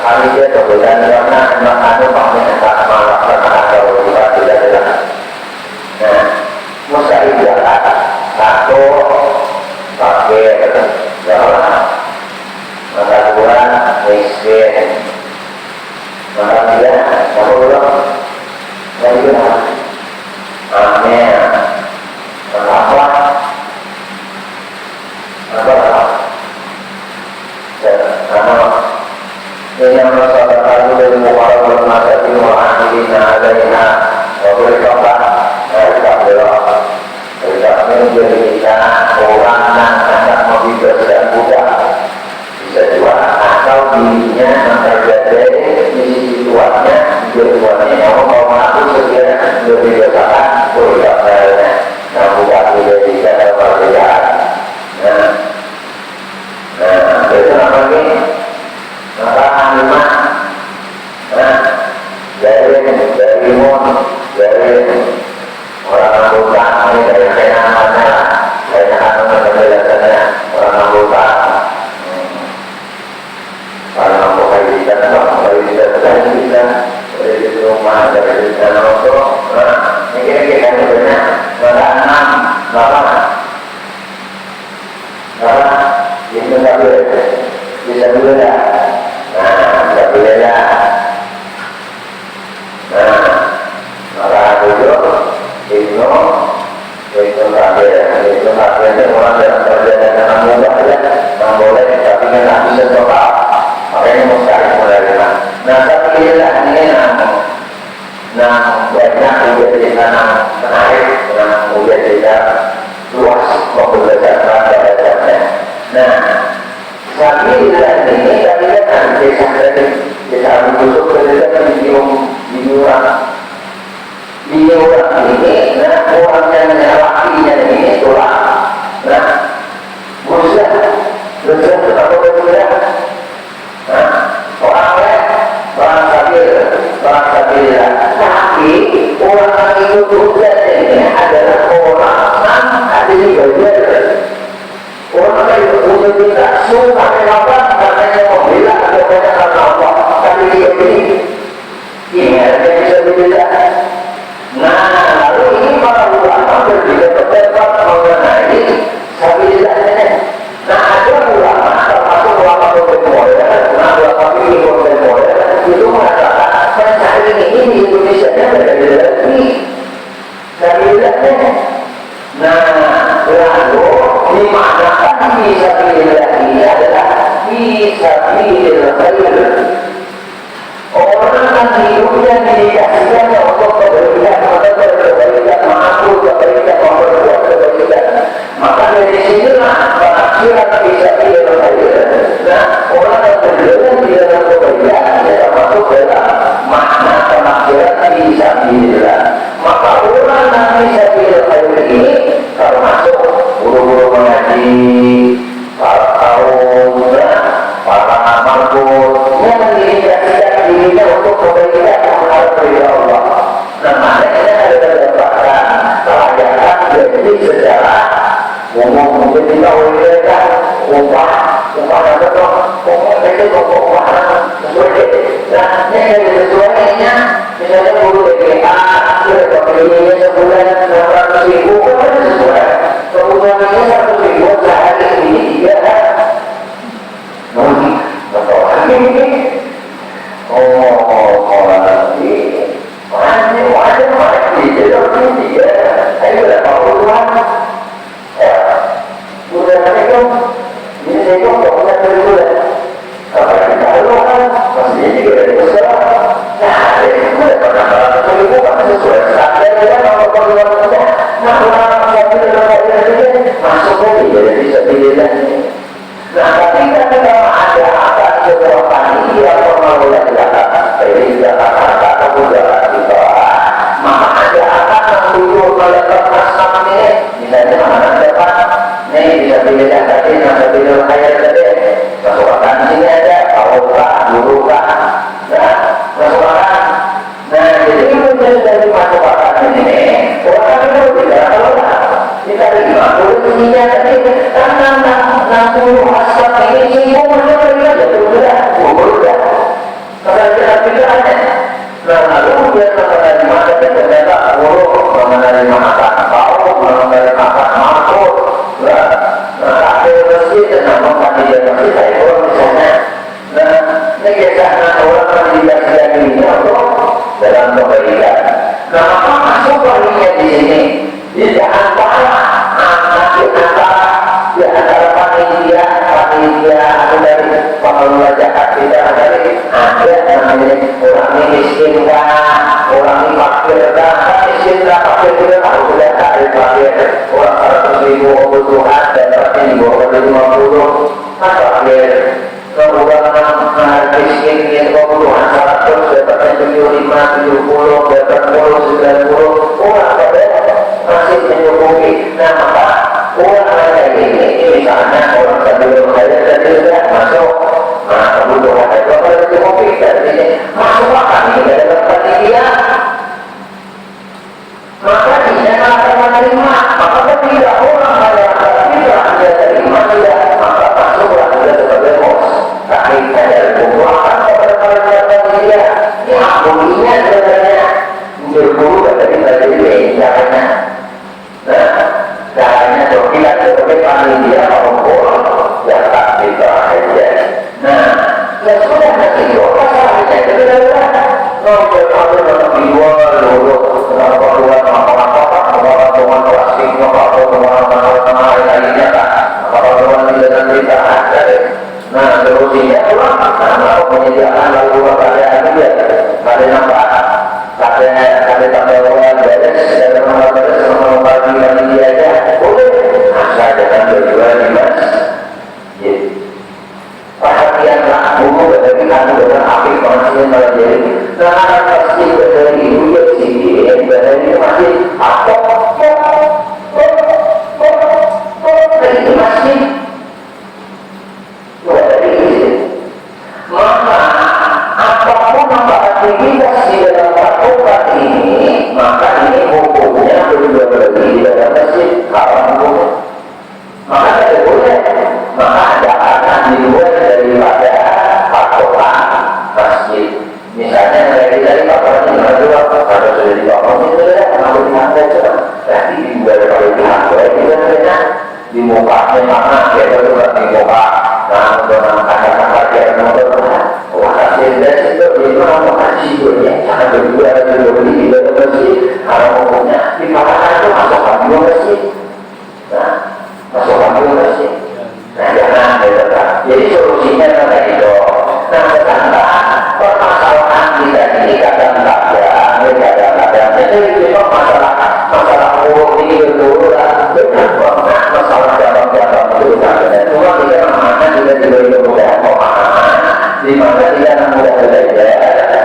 kali dia kebetulan karena anak pakai zakat malah karena ada orang tidak jelas. Nah berkembang, mereka belok, mereka menjadi kita orang yang sangat mobilis dan mudah bisa jual atau dirinya mempelajari misi tuannya, tuannya yang mau mengaku sekian lebih besar berubah lainnya, nah bukan menjadi kita perbedaan. Nah, itu apa ini? Maka lima, dari mon, dari orang anggota, ini dari kenangannya, dari penjelasannya orang anggota. Orang anggota kita, dari rumah, dari noto. Nah, ini kira-kira sebenarnya maka enam, itu tak boleh, bisa boleh dah. Nah, bisa boleh dah. Nah, maka tujuh itu sampai itu orang yang perjalanan mudah ya, yang boleh tapi nggak bisa total, makanya mustahil menerima. Nah, tapi ini nah banyak ujian kita menarik, ujian kita luas membelajarkan belajarnya. Nah, tapi ini tadi kan desa busuk belajar di orang ini, nah orang yang lakinya ini tulang, nah busuk atau berbeda, nah orang sabil, tapi orang itu bukan ini adalah orang yang ada di bagian. Orang yang punya kita suka kenapa? Katanya membela atau banyak karena apa? Tapi dia ini ada yang bisa berbeda. Nah, lalu ini para ulama berbeda pendapat mengenai sabilillah. Nah, ada ulama termasuk ulama kontemporer, ulama fikih kontemporer itu mengatakan mencari ini di Indonesia berbeda lagi sabilillahnya. Nah, lalu dimaknakan fisabilillah ini adalah fisabilillah khair. Orang yang hidupnya didikasikannya untuk kebaikan, kebaikan, memperbuat kebaikan. Maka dari sinilah penafsiran fisabilillah khair. Nah, orang yang berjalan di dalam kebaikan dia termasuk dalam makna penafsiran fisabilillah. Maka orang yang fisabilillah khair ini termasuk guru-guru mengaji, para kaum, para marbut yang mendedikasikan dirinya untuk kebaikan menghadap Allah. Nah, maknanya ada terdapatkan kelayakan jadi secara umum mungkin kita mereka upah apa tuh? Itu upah sesuai. Nah, ini sesuainya misalnya guru BPA sudah pembelinya sebulan 600.000 kan sesuai. Kebutuhannya 100.000 sehari ini dia nah, tapi kan kalau ada apa seberapa ini yang perlu dilakukan, dari Jakarta atau Jakarta di bawah, maka ada apa yang tujuh oleh perasaan ini, misalnya mana dapat, nih bisa pilih tadi, bisa pilih kaya tadi, masukkan sini ada, kawulah, gurulah, nah masukkan, nah jadi itu dari masukkan ini, orang itu tidak tahu lah, kita terima dulu sininya tadi, karena 60 aspek ini semua mereka berbeda, berbeda. Perbedaan-perbedaannya. Nah, lalu dia mengenai mata dan ternyata buruk, mengenai mata bau, mengenai mata makhluk. Nah, ada masjid dan nama dia masjid saya pun misalnya. Nah, ini biasanya orang mendidikasikan dirinya untuk dalam kebaikan. Nah, maka masuk barunya di sini di antara panitia atau dari pengelola zakat kita dari ada namanya orang miskin kah, orang fakir kah, kita tahu sudah tarif parkir orang 100.000 kebutuhan dan pasti di bawah 50 kan parkir kemudian miskin yang kebutuhan 100 dapatnya 75, 70, 80, 90 orang pada masih mencukupi. Nah maka orang lain ini misalnya orang sebelum saya tadi sudah masuk kebutuhan itu kalau mencukupi dan ini masuk makan ini dalam panitia maka dia akan menerima, maka tidak orang yang tidak dia terima tidak, maka masuklah dia sebagai bos. Tapi ada pembuatan kepada dia, yang bunyinya sebenarnya berguru dari tadi caranya. Nah, caranya bila sebagai panitia orang yang tak aja. Nah, ya sudah nanti orang sahaja itu adalah kalau berapa dijual dulu. Nah, terusnya pulang, kalau penyediaan lalu keadaan dia, ada nampak, ada tambah orang beres, ada orang beres, orang bagi lagi dia aja, boleh, asal jangan berjual di masjid. Perhatianlah, buku dari kamu dengan api manusia malah jadi, nah pasti dari itu sini, dari masjid, apa? Dari masjid. Maka apapun nampak aktivitas di dalam fakultas ini, maka ini hukumnya berbeda di dalam masjid haram hukum. Maka tidak boleh. Maka ada anak di luar daripada fakultas masjid. Misalnya dari fakultas ini berdua, kalau sudah di fakultas itu sudah kalau dihantar sudah. Nanti di luar kalau dihantar itu sudah di muka memang kita sudah di muka. Nah, dengan kata-kata yang menurut hasil dari itu orang mengaji ya, jangan berdua di dalam masjid. Kalau hukumnya di mana itu masukkan dua masjid. Nah, masukkan dua masjid. Nah, jangan berdekat. Jadi solusinya adalah itu. Nah, sekarang permasalahan kita ini kadang-kadang itu memang masalah buruk ini betul-betul benar banget masalah cabang-cabang itu dan cuma tidak mana tidak diberi kemudahan pemahaman di mana tidak mudah belajar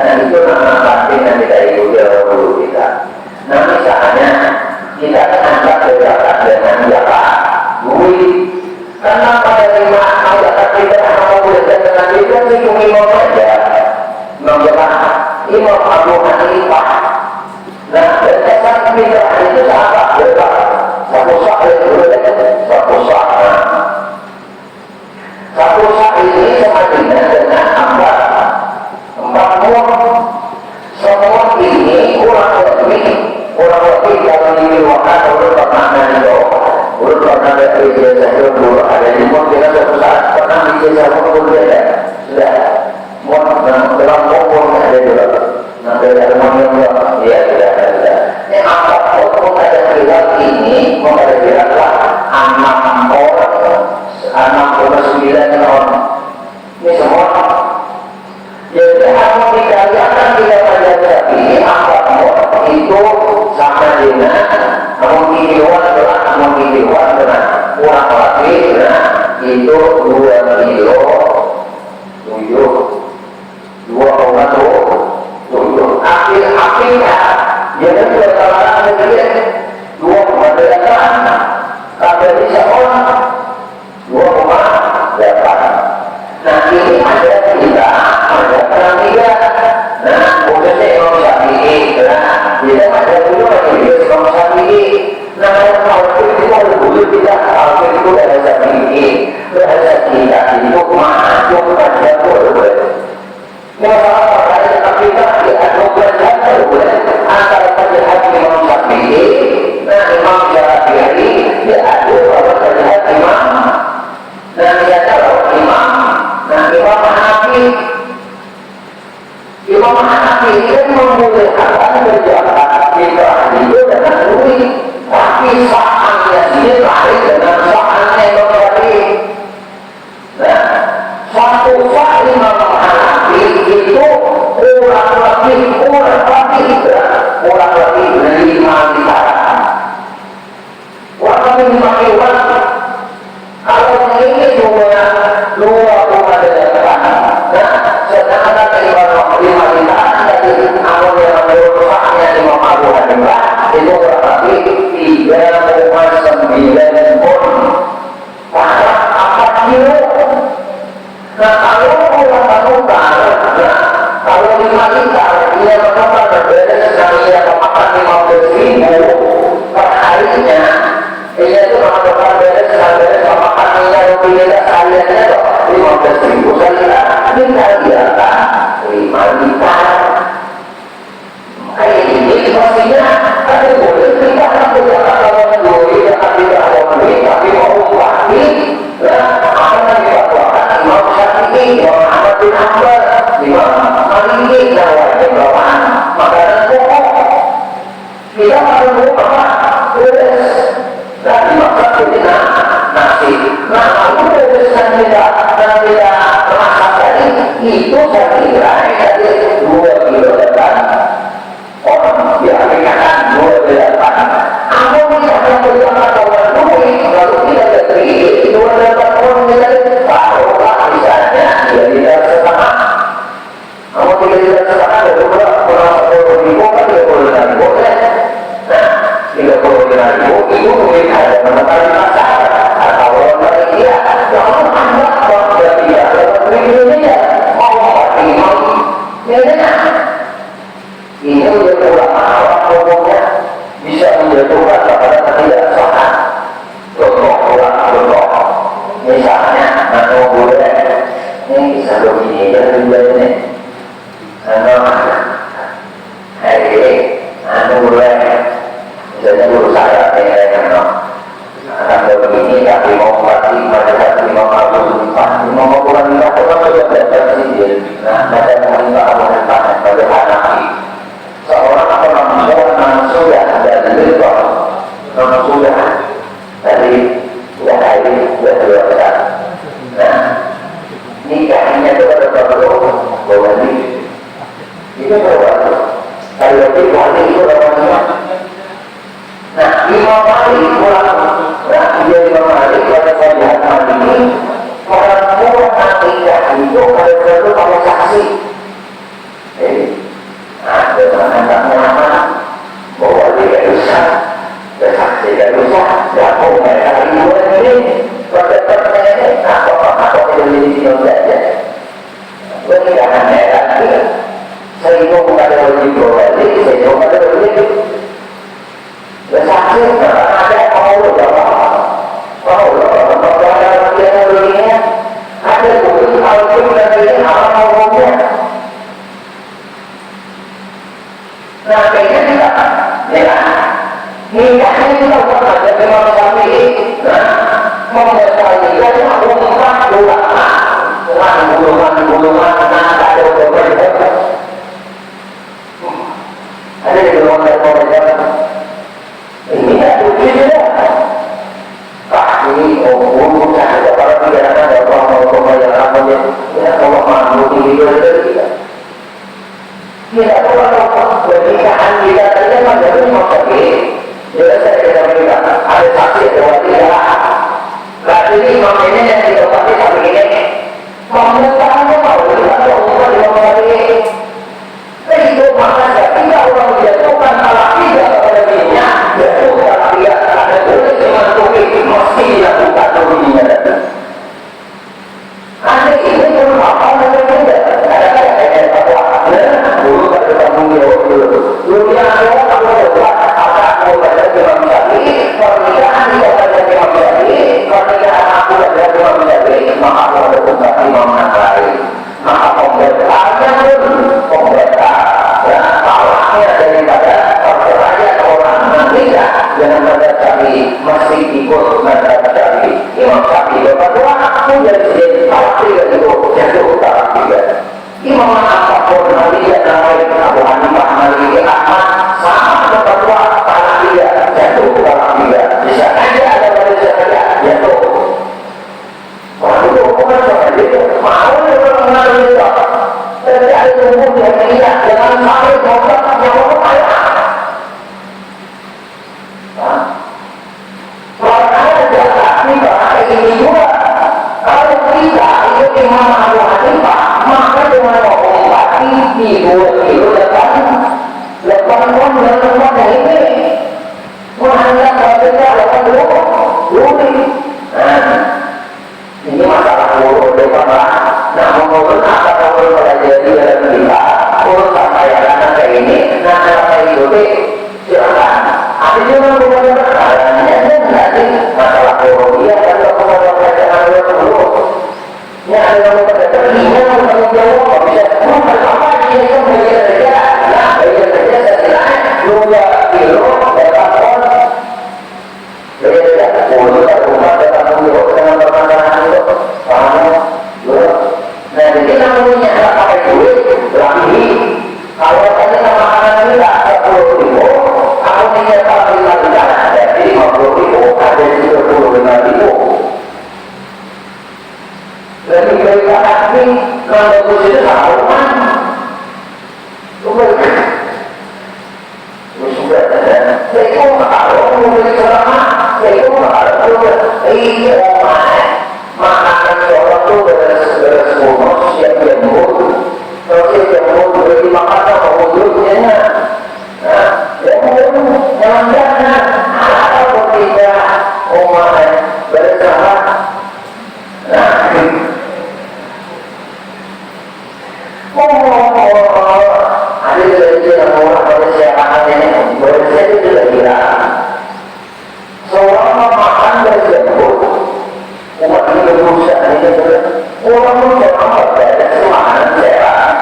dan itu nama penting yang kita ikuti oleh guru kita. Nah misalnya kita angkat berzakat dengan zakat duit karena pada lima zakat kita mau belajar dengan kita itu imam saja menjaga imam Abu Hanifah. Nah, dasar kita itu sahabat berapa? Satu sak ini sama dengan empat muat. Semua ini kurang lebih kalau diwakilkan oleh pernah itu, oleh pernah dari desa itu dulu ada di muat kita satu saat pernah di desa itu ada sudah muat dalam kompor ada juga. Nah dari aluminium ya sudah. Yang apapun ada kilat ini ada kilatlah 69 orang. Ini semua. Jadi apa dikatakan tidak pada tapi apapun itu sama dengan mengkiluan dengan kurang lebih itu 2 kilo 2,7 akhirnya jadi berkala kemudian 2,8 sampai bisa orang 2,8. Nah ini ada kita ada perhatian. Nah khususnya Imam Syafi'i kita ada dulu Imam Syafi'i. Nah kalau itu dulu tidak kalau itu ada Syafi'i ada tidak itu masuk pada boleh. Masalah perkara kita diadu belajar boleh antara penjahat Imam Syafi'i dan Imam Syafi'i diadu oleh penjahat Imam dan diadu Imam Hanafi. Imam Hanafi itu membolehkan berjabat kita itu dengan duit, tapi saatnya dia lain dengan saatnya Imam Syafi'i. Nah, satu Imam Hanafi itu Kita makan dulu apa? Beres. Dan dimasak jadi nasi. Nah, aku beres dan tidak masak tadi itu saya kira dari 2 kilo depan. Orang diambilkan 2 kilo depan. Aku misalnya berjalan kawan duit, lalu tidak ada 2 depan orang menjadi barulah misalnya dia tidak setengah. Kamu tidak setengah dari orang 10 ribu kan 30 ribu boleh. Nah, 30 ribu itu mungkin ada menetap di pasar atau orang dari dia jangan anggap bahwa dia tidak dapat ribunya mau mati mau ini menjadi ulama umumnya bisa menjatuhkan kepada ketidaksahan. Contoh misalnya anu boleh ini bisa begini dan begini anu boleh misalnya guru saya akan begini tapi mau mati pada lima bulan orang sudah dapat izin. Nah, ada lima bulan pada anak seorang perempuan sudah dari lebar sudah dari hari sudah dewasa. Nah, nikahnya itu ada bahwa itu bahwa kalau dikali itu namanya. Nah, 5 kali pulang. Nah, dia 5 kali pada saat ini perempuan nikah itu kalau perlu pakai saksi. Ada anak-anak bahwa dia rusak, saksi dia rusak, tidak mau mereka ribuan ini, pada ini, apa yang jadi saja. Jangan heran dia, saya mau pada wajib balik, saya mau pada wajib. Saksi ada mau ada bukti alquran dan ini alam umumnya. Nah, kayaknya tidak, ya. Nikahnya juga bukan ada Imam Syafi'i. Nah, membaca nikahnya umumkan ulama, gulungan, ada beberapa. Ada di beberapa. Ini ada juga. Pak ini umum saja kalau tidak ada orang yang namanya, ya kalau mampu tidak. Tidak kalau pernikahan kita tadi macam ini maksudnya, jelas saya tidak berikan ada saksi ada wajib. Berarti ini makanya yang tidak pasti seperti ini. Pemerintahannya mau dilakukan untuk dilakukan ini. Itu makanya tidak orang menjatuhkan salah tidak kepada dirinya, jatuh salah dia ada boleh mematuhi mesti dilakukan dulunya. Ada ini pun apa namanya tidak ada kayak apa? Dulu pada kampung dulu yang ada kamu buat apa mau baca Imam Syafi'i, pernikahan tidak baca Imam Syafi'i, pernikahan aku baca Imam Syafi'i, maka aku ada tempat Imam lain. Maka pembedaannya pun pembeda, ya salahnya daripada perceraian orang tidak dengan baca Syafi'i mesti ikut baca Syafi'i. Imam Syafi'i berdua menjadi salah tiga itu jatuh salah tiga. Imam apapun Nabi dan lain Abu Hanifah, Maliki, Ahmad sama berdua salah tiga jatuh salah tiga. Bisa saja ada manusia saja jatuh. Orang itu bukan seperti itu. Mau orang mengenal itu. Tapi ada umum yang tidak jangan sampai dosa yang orang kaya. Karena ada tidak ini juga. Kalau tidak itu Imam Abu Hanifah, maka dengan mengobati di 2 kilo depan pun dan tempatnya ini menghadap kepada depan dulu. Ini masalah urut depan lah. Nah, mengurut apa kalau pelajari dalam kita urut sampai anak kayak ini, nah sampai ikuti silakan. Ada juga bukan perkaranya nanti masalah urut dia kalau kepada pelajaran dulu. Ya ada yang berkata ini bukan jawab bisa bukan apa ini itu belajar saja. Nah, belajar saja setelah 2 kilo depan pun belajar urut rumah depan dulu dengan permasalahan itu. Nah, jadi namanya tidak pakai duit lagi. Kalau tadi makanan ini tak 10 ribu, aku Saya kalau membeli selama, saya kalau makanan orang tuh beres bonus yang jemput, kalau dia jemput beri makan sama wujudnya, nah, jangan ada berbeda umat bersama, nah, ada lagi yang orang bersama ini bersama itu lagi seorang makan berjemput umat ini berusaha ini orang menjemput dari semangat sehat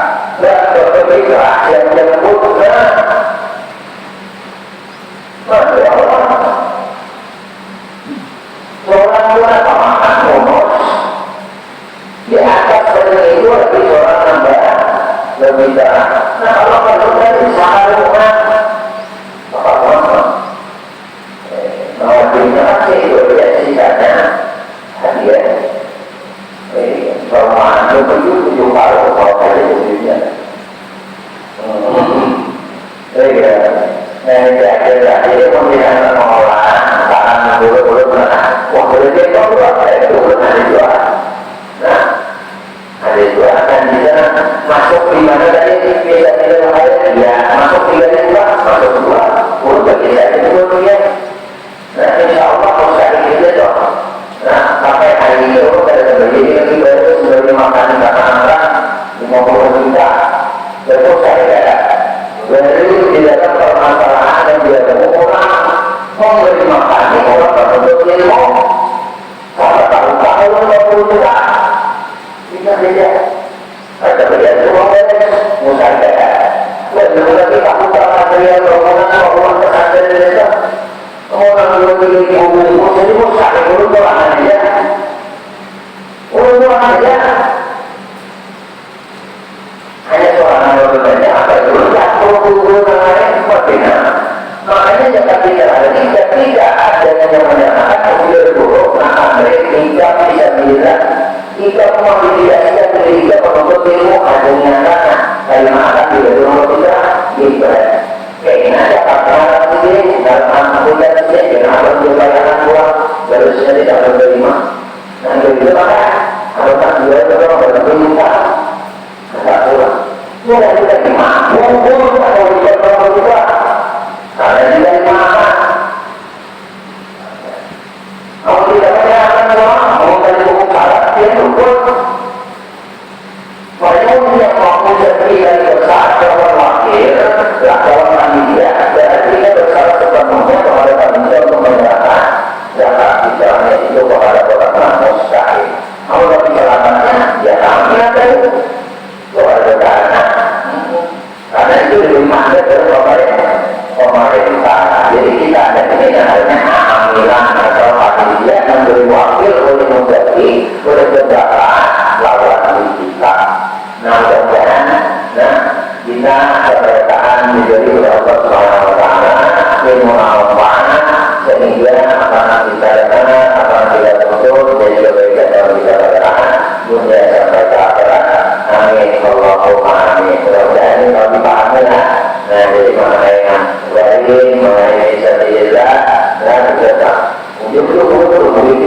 dan berbeda yang jemput masya Allah seorang bulan makan bonus di atas dari itu lebih seorang nambah lebih darah. Nah kalau dari seharusnya apa nawatinya masih itu ya sisanya hadiah sama itu tujuh kalau dari wujudnya jadi pemilihan pengelolaan tangan dulu wah boleh dia tahu itu belum ada jual nah ada jual dan bisa masuk di mana tadi bisa tidak ada ya masuk di mana juga masuk dua untuk bisa itu ya. Nah, insya Allah usaha kita dong. Nah, sampai hari ini kita begini lagi baru sebagai makan kata-kata 50 juta. Itu saya kata. Jadi tidak ada permasalahan dan dia ketemu orang memberi makan di orang tertentu ilmu. Kalau tahun-tahun 50 juta, bisa saja. Ada beliau semua beres, usaha kata. Dan lagi kamu tak material bangunan pesantren desa. Orang yang memiliki hubungan jadi musik urut-urutan aja hanya seorang yang bertanya apa itu urut-urutan lain sepertinya makanya jangan tidak ada tidak ada yang menyatakan kemudian buruk nah mereka bisa bilang jika memiliki tiga penuntut ilmu ada menyatakan dari mana tidak nomor tiga gitu kayaknya ada kata-kata sendiri dalam angkutan sendiri dengan apa berbayangan buah harusnya tidak berterima nah begitu maka kalau tak jual itu berterima tidak pulang sudah tidak terima mumpul atau dijual juga karena tidak dimakan kalau tidak menyatakan semua mau dari buku kalah dia cukup walaupun yang mampu sendiri dari besar kawan wakil kawan panitia berarti dia bersalah sepenuhnya kepada panitia untuk menyerahkan zakat fitrahnya itu kepada orang mustahil. Kalau lebih selamatnya ya kami ada itu kepada dana karena itu lebih mahal dari pemerintah. Jadi kita ada ini namanya amilan atau panitia yang memberi wakil oleh menjadi oleh berzakat lawan kita. Nah mudah-mudahan kita keberkahan menjadi oleh Allah Subhanahu Wa Taala ilmu manfaat sehingga akan kita lakukan akan kita tuntut dari kebaikan dan kita berkahan dunia sampai ke akhirat. Amin Allahumma amin. Mudah-mudahan ini kalau dipahami lah. Nah jadi mengenai mengenai sabilillah dan kita mungkin belum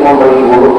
memberi guru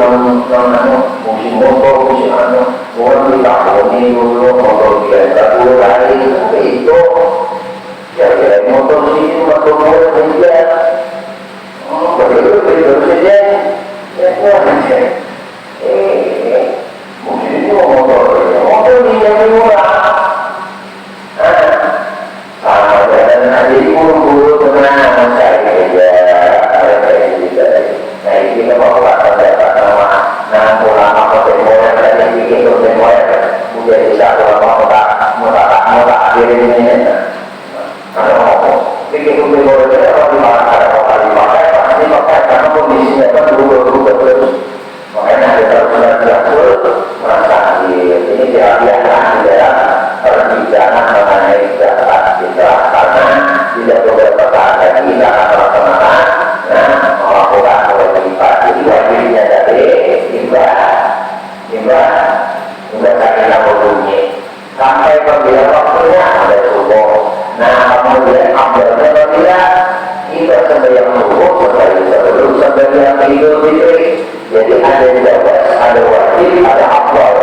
sekali sebelum sebenarnya Idul Fitri. Jadi ada jawab, ada wajib, ada afdal.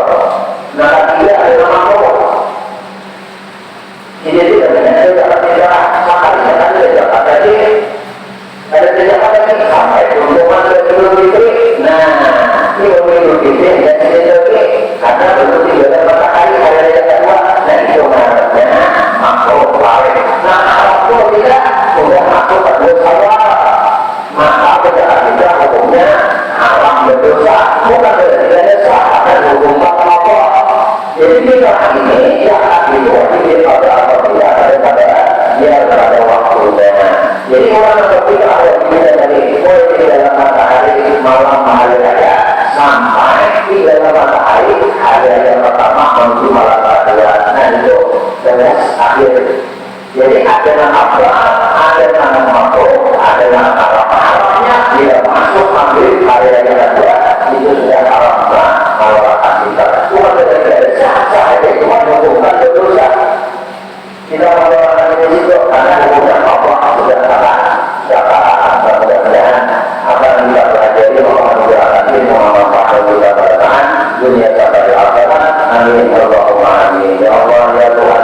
Nah, tidak ada makhluk. Jadi tidak ada tidak sekali ada tidak lagi sampai kunjungan ke Idul Fitri. Nah, ini Idul Fitri dan Idul Fitri karena belum tidak matahari ada yang kedua. Nah, itu namanya makhluk lain. Nah, kalau tidak sudah masuk ke dosa, maka tidak hukumnya haram berdosa. Bukan tidak sah dan hukum Allah. Jadi kita ini jangan diwajibkan pada apabila ada pada waktunya. Jadi orang ketika ada dari mulai di dalam matahari malam hari raya sampai di dalam matahari hari yang pertama menuju malam kedua. Nah itu jelas akhir. Jadi ada nama apa, ada nama makhluk, ada nama haramnya tidak masuk ambil hari yang kedua itu sudah haram melakukan kita. Cuma dari sah-sah itu cuma bukan berdosa. Kita melakukan itu karena hubungan Allah sudah kalah. Mudah-mudahan apa yang kita pelajari mengucapkan ilmu manfaat juga bertahan dunia sampai akhirat. Amin Allahumma amin. Ya Allah ya Tuhan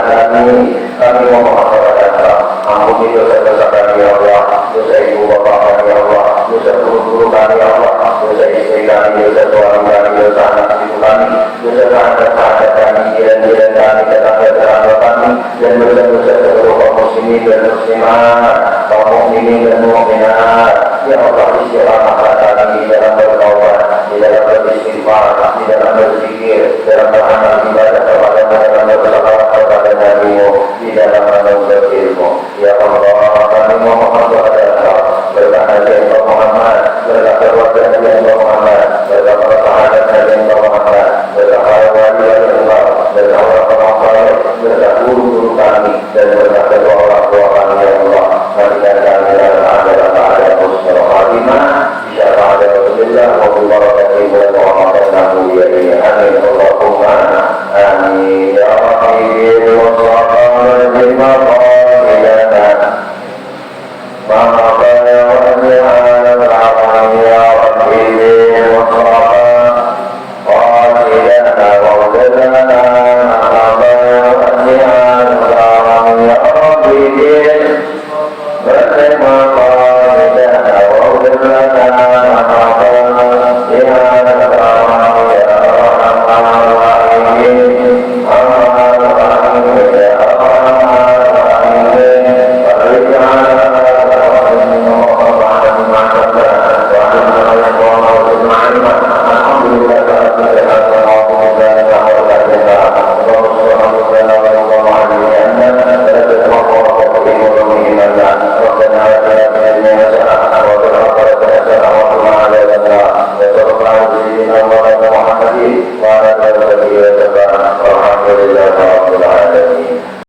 kami memohon kepada ampuni dosa-dosa kami ya Allah, dosa ibu bapa kami ya Allah, dosa guru-guru kami ya Allah, dosa istri kami, dosa suami kami, dosa anak cucu kami, dosa sahabat-sahabat kami, jiran-jiran kami, tetangga-tetangga kami, dan dosa-dosa seluruh kaum muslimin dan muslimat, kaum mukminin dan mukminat. Ya Allah, istiqamah kami di dalam bertaubat, di dalam beristighfar, di dalam berzikir, dalam beramal ibadah kepada dalam bersalawat kepada Nabi-Mu, di dalam menuntut ilmu. Ya Allah, kami memohon kepada Engkau, berkah Nabi Engkau Muhammad, berkah keluarga Nabi Engkau Muhammad, berkah para sahabat Nabi Engkau Muhammad, berkah para wali Engkau, berkah orang-orang saleh, berkah guru-guru kami, dan berkah kedua orang tua kami ya Allah. Berikan kami dalam adalah pada husnul khatimah, syafaat Rasulullah wa bi barakatihi wa rahmatihi ya amin Allahumma amin ya rabbi wa sallallahu alaihi wa Wa